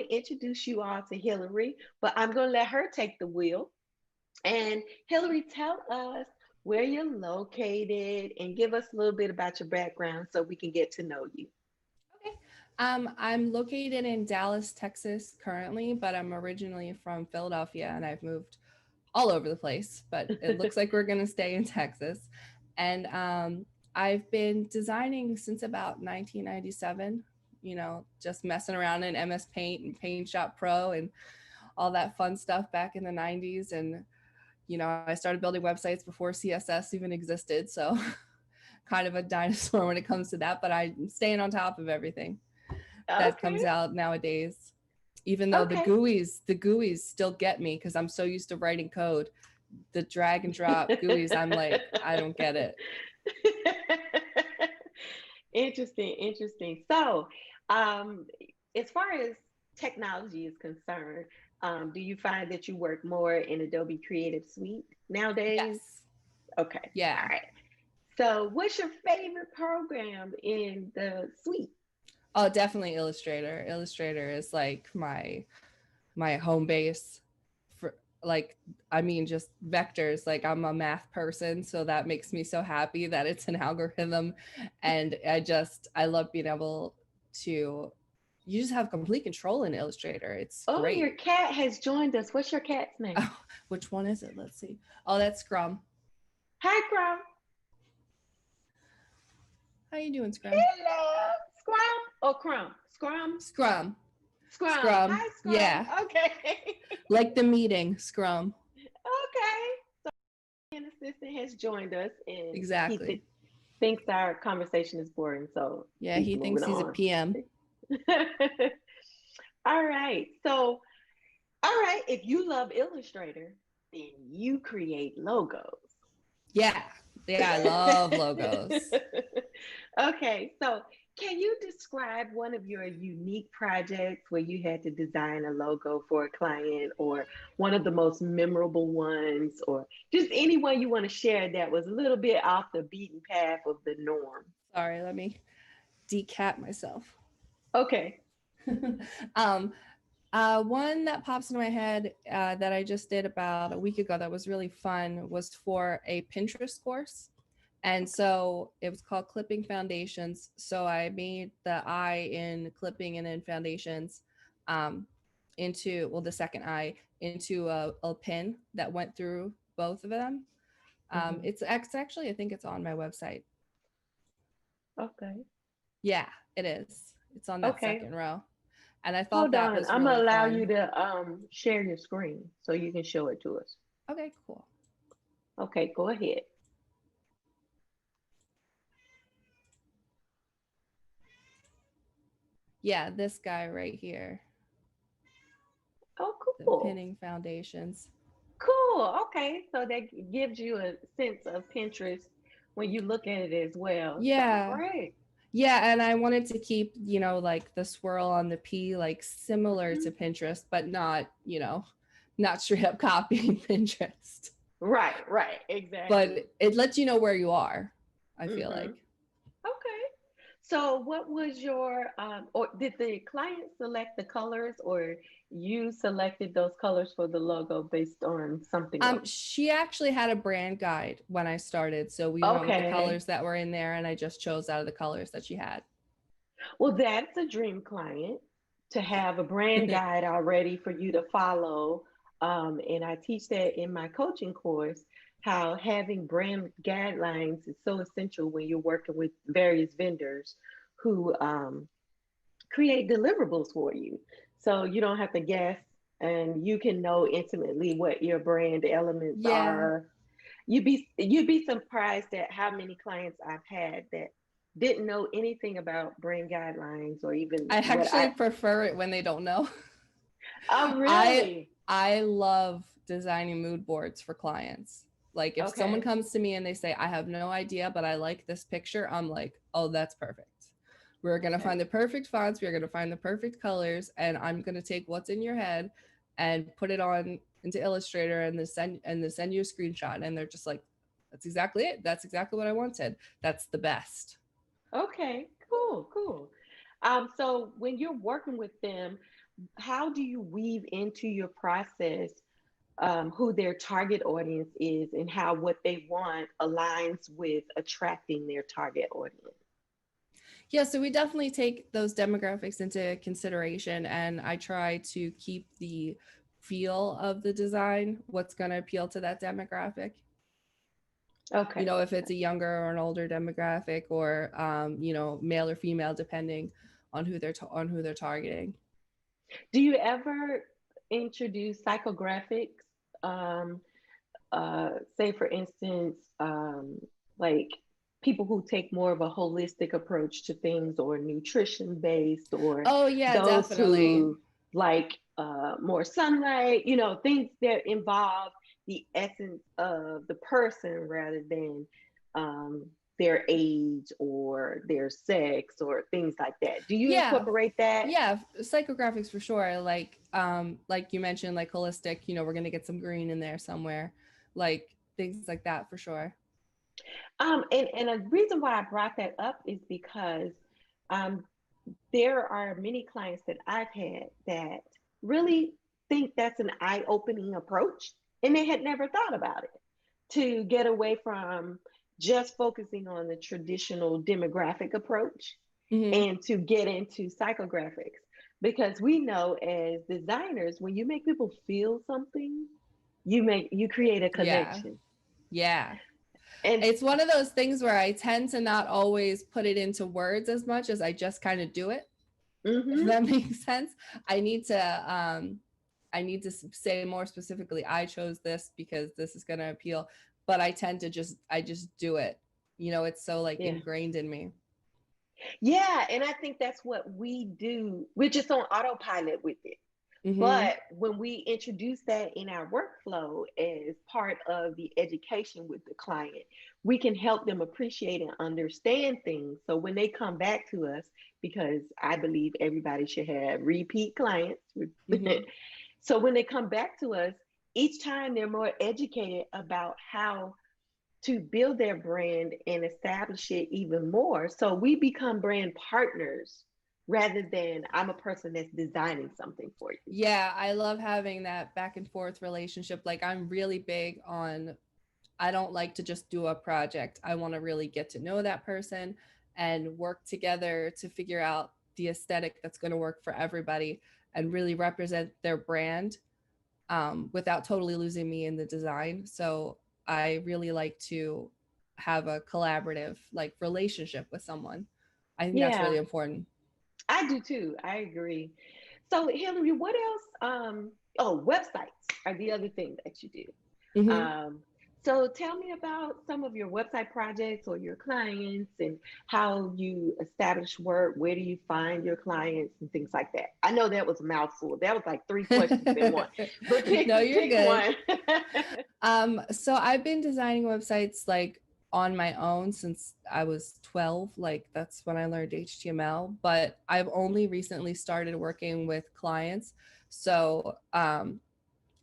to introduce you all to Hillary, but I'm going to let her take the wheel. And Hillary, tell us where you're located and give us a little bit about your background so we can get to know you. Okay. I'm located in Dallas, Texas currently, but I'm originally from Philadelphia and I've moved all over the place, but it looks like we're going to stay in Texas. And I've been designing since about 1997, just messing around in MS Paint and Paint Shop Pro and all that fun stuff back in the 90s. And, I started building websites before CSS even existed. So kind of a dinosaur when it comes to that, but I'm staying on top of everything that Okay. comes out nowadays. Even though the Okay. GUIs still get me because I'm so used to writing code. The drag and drop GUIs, I'm like, I don't get it. Interesting, interesting. So, um, as far as technology is concerned, do you find that you work more in Adobe Creative Suite nowadays? Yes. Okay, all Yeah. right. So, what's your favorite program in the suite? Oh, definitely Illustrator. Illustrator is like my home base for like I mean just vectors. Like I'm a math person, so that makes me so happy that it's an algorithm and I love being able to you just have complete control in Illustrator. It's Oh, great. your cat has joined us. What's your cat's name? Oh, which one is it? Let's see. Oh, that's Scrum. Hi, Scrum. How you doing, Scrum? Hello, Scrum or Crumb? Scrum, Scrum. Scrum. Scrum. Hi, Scrum. Yeah. Okay. Like the meeting, Scrum. Okay. An assistant has joined us and Exactly. thinks our conversation is boring, so Yeah, he's he moving thinks he's a on. PM. All right. So, all right. If you love Illustrator, then you create logos. Yeah. Yeah, I love logos. Okay. So, can you describe one of your unique projects where you had to design a logo for a client, or one of the most memorable ones, or just any one you want to share that was a little bit off the beaten path of the norm? Sorry, let me decat myself. Okay. um, one that pops into my head that I just did about a week ago that was really fun was for a Pinterest course. And so it was called Clipping Foundations. So I made the eye in clipping and in foundations um, into, well, the second eye into a pin that went through both of them. Hmm. It's actually, I think it's on my website. Okay. Yeah, it is. It's on that Okay. second row. And I thought Hold that on. was I'm really gonna allow you fun. to share your screen so you can show it to us. Okay, cool. Okay, go ahead. Yeah, this guy right here, Oh, the cool. pinning foundations. Cool. Okay. So that gives you a sense of Pinterest when you look at it as well. So Yeah. great. Yeah, and I wanted to keep, like the swirl on the P like similar Mhm. to Pinterest, but not, not straight up copying Pinterest. Right, right, But exactly. it lets you know where you are, I feel Hmm. like. Okay. So what was your or did the client select the colors, or you selected those colors for the logo based on something else? She actually had a brand guide when I started, so we went with the Okay. colors that were in there, and I just chose out of the colors that she had. Well, that's a dream client to have a brand guide already for you to follow. And I teach that in my coaching course, how having brand guidelines is so essential when you're working with various vendors who create deliverables for you. So you don't have to guess, and you can know intimately what your brand elements Yeah, are. You'd be surprised at how many clients I've had that didn't know anything about brand guidelines or even I what actually I. prefer it when they don't know. Oh, I really? I love designing mood boards for clients. Like if someone Okay. comes to me and they say I have no idea but I like this picture, I'm like, "Oh, that's perfect. We're going to find Okay. the perfect fonts, we're going to find the perfect colors, and I'm going to take what's in your head and put it on into Illustrator and then send you a screenshot." And they're just like, "That's exactly it. That's exactly what I wanted. That's the best." Okay. Cool. Cool. So when you're working with them, how do you weave into your process who their target audience is and how what they want aligns with attracting their target audience? Yeah, so we definitely take those demographics into consideration, and I try to keep the feel of the design, what's going to appeal to that demographic. You Okay. know, if it's a younger or an older demographic, or you know, male or female, depending on on who they're targeting. Do you ever introduce psychographics? Um, Say, for instance, like people who take more of a holistic approach to things or nutrition based, or Oh yeah, those definitely. who like more sunlight, things that involve the essence of the person rather than um, their age or their sex or things like that. Do you Yeah, incorporate that? yeah, psychographics for sure. Like you mentioned, like holistic, you know, we're gonna get some green in there somewhere, like things like that for sure. And a reason why I brought that up is because um, there are many clients that I've had that really think that's an eye-opening approach, and they had never thought about it, to get away from just focusing on the traditional demographic approach Hmm. and to get into psychographics. Because we know as designers, when you make people feel something, you create a Yeah, connection. yeah. And It's one of those things where I tend to not always put it into words as much as I just kind of do it. If mhm, that makes sense. I need to um I need to say more specifically, I chose this because this is going to appeal, but I tend to just do it. You know, it's so like yeah. ingrained in me. Yeah, and I think that's what we do. We're just on autopilot with it. Mhm. But when we introduce that in our workflow as part of the education with the client, we can help them appreciate and understand things. So when they come back to us, because I believe everybody should have repeat clients. Mhm. So when they come back to us, each time they're more educated about how to build their brand and establish it even more. So we become brand partners rather than I'm a person that's designing something for you. Yeah, I love having that back and forth relationship. Like I'm really big on, I don't like to just do a project. I want to really get to know that person and work together to figure out the aesthetic that's going to work for everybody and really represent their brand, without totally losing me in the design. So I really like to have a collaborative like relationship with someone. I think that's Yeah, really important. I do too. I agree. So Hillary, what else? Oh, websites are the other thing that you do. Hmm. Um, so tell me about some of your website projects or your clients and how you establish work. Where do you find your clients and things like that? I know that was a mouthful. That was like three questions in one, but No, pick you're pick good. one. So I've been designing websites like on my own since I was 12. Like that's when I learned HTML, but I've only recently started working with clients. So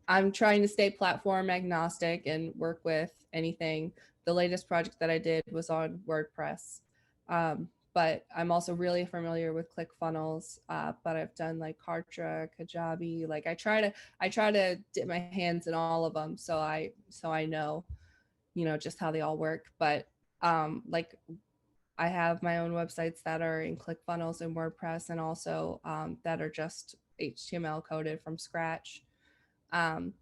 I'm trying to stay platform agnostic and work with anything. The latest project that I did was on WordPress. But I'm also really familiar with ClickFunnels. But I've done like Kartra, Kajabi. Like I try to dip my hands in all of them, so I know, you know, just how they all work. But like I have my own websites that are in ClickFunnels and WordPress, and also that are just HTML coded from scratch. Um,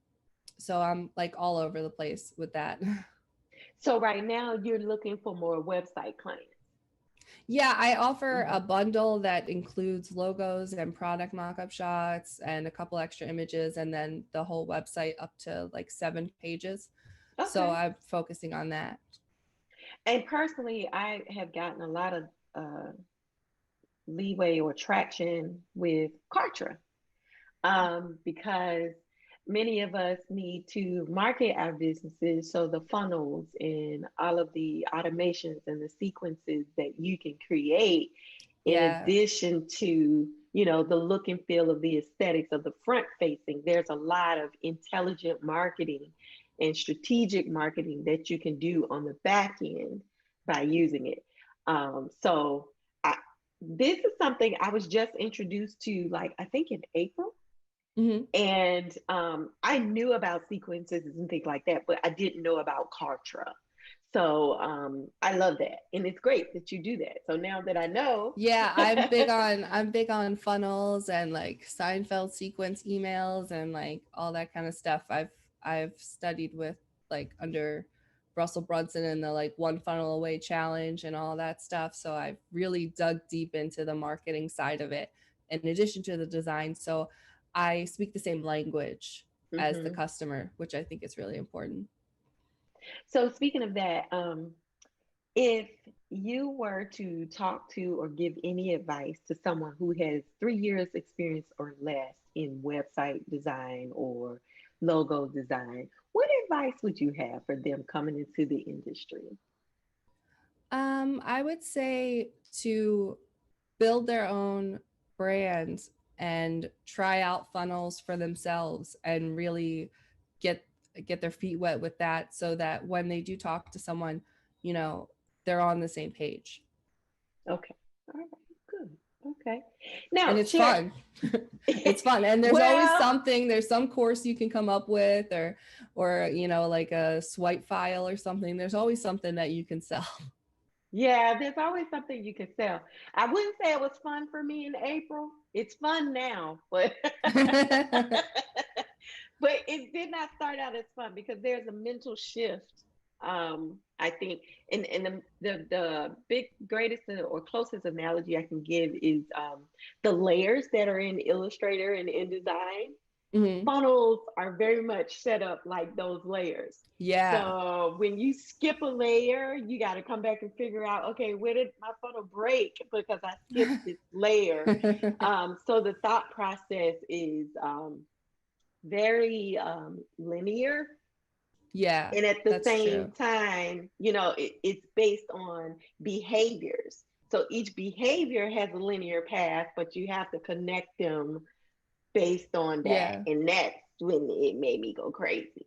so I'm like all over the place with that. So right now you're looking for more website clients. Yeah, I offer a Mhm. bundle that includes logos and product mockup shots and a couple extra images, and then the whole website up to like 7 pages. So Okay. I'm focusing on that. And personally, I have gotten a lot of leeway or traction with Kartra because many of us need to market our businesses. So the funnels and all of the automations and the sequences that you can create, in Yeah. addition to the look and feel of the aesthetics of the front facing, there's a lot of intelligent marketing and strategic marketing that you can do on the back end by using it. So this is something I was just introduced to, like, I think in April. Hmm. And I knew about sequences and things like that, but I didn't know about Kartra. So I love that. And it's great that you do that. So now that I know. Yeah, I'm big on funnels and like Seinfeld sequence emails and like all that kind of stuff. I've studied with like under Russell Brunson and the like one funnel away challenge and all that stuff. So I've really dug deep into the marketing side of it in addition to the design. So I speak the same language as the Mhm. customer, which I think is really important. So speaking of that, if you were to talk to or give any advice to someone who has 3 years experience or less in website design or logo design, what advice would you have for them coming into the industry? I would say to build their own brand and try out funnels for themselves and really get get their feet wet with that so that when they do talk to someone, you know, they're on the same page. Okay. All right. Good. Okay. And Now, it's share. fun. It's fun. And there's always Well, something, there's some course you can come up with or you know, like a swipe file or something. There's always something that you can sell. yeah, there's always something you can sell. I wouldn't say it was fun for me in April. It's fun now, but but it did not start out as fun because there's a mental shift. I think, and the big greatest or closest analogy I can give is the layers that are in Illustrator and InDesign. Hmm. Funnels are very much set up like those layers. Yeah. So when you skip a layer, you got to come back and figure out, okay, where did my funnel break because I skipped this layer. So the thought process is very linear, Yeah, and at the that's same true. time, it's based on behaviors. So each behavior has a linear path, but you have to connect them based on that. Yeah. And that's when it made me go crazy.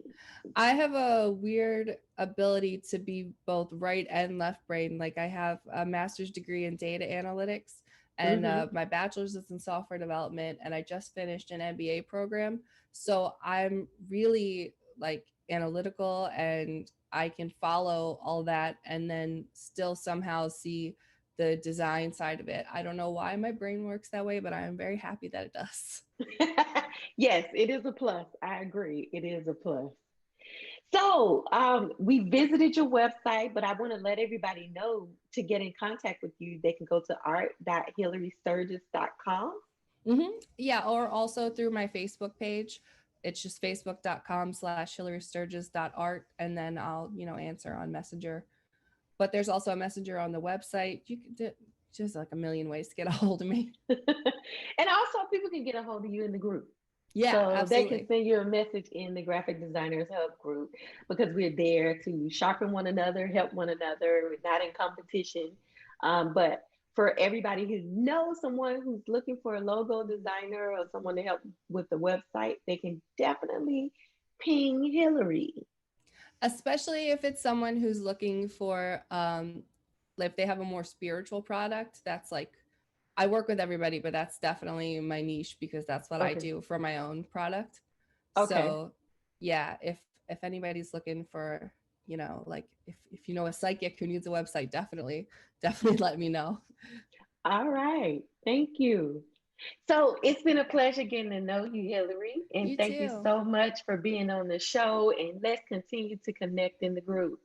I have a weird ability to be both right and left brain. Like I have a master's degree in data analytics and Hmm. my bachelor's is in software development and I just finished an MBA program. So I'm really like analytical and I can follow all that and then still somehow see the design side of it. I don't know why my brain works that way, but I am very happy that it does. Yes, it is a plus. I agree. It is a plus. So we visited your website, but I want to let everybody know to get in contact with you. They can go to art.hillarysturgis.com. Yeah, or also through my Facebook page. It's just facebook.com/hillarysturgis.art. And then I'll, you know, answer on Messenger. But there's also a Messenger on the website. You can do just like a million ways to get a hold of me. And also, people can get a hold of you in the group. Yeah, So they can absolutely. send you a message in the Graphic Designers Hub group because we're there to sharpen one another, help one another. We're not in competition. But for everybody who knows someone who's looking for a logo designer or someone to help with the website, they can definitely ping Hillary. Especially if it's someone who's looking for if they have a more spiritual product, that's like I work with everybody, but that's definitely my niche because that's what I Okay. do for my own product. Okay. So yeah, if anybody's looking for, you know, like if you know a psychic who needs a website, definitely let me know. All right. Thank you. So it's been a pleasure getting to know you, Hillary. And You thank you too. so much for being on the show. And let's continue to connect in the group.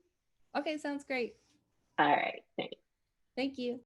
Okay, sounds great. All right. Thanks. Thank you.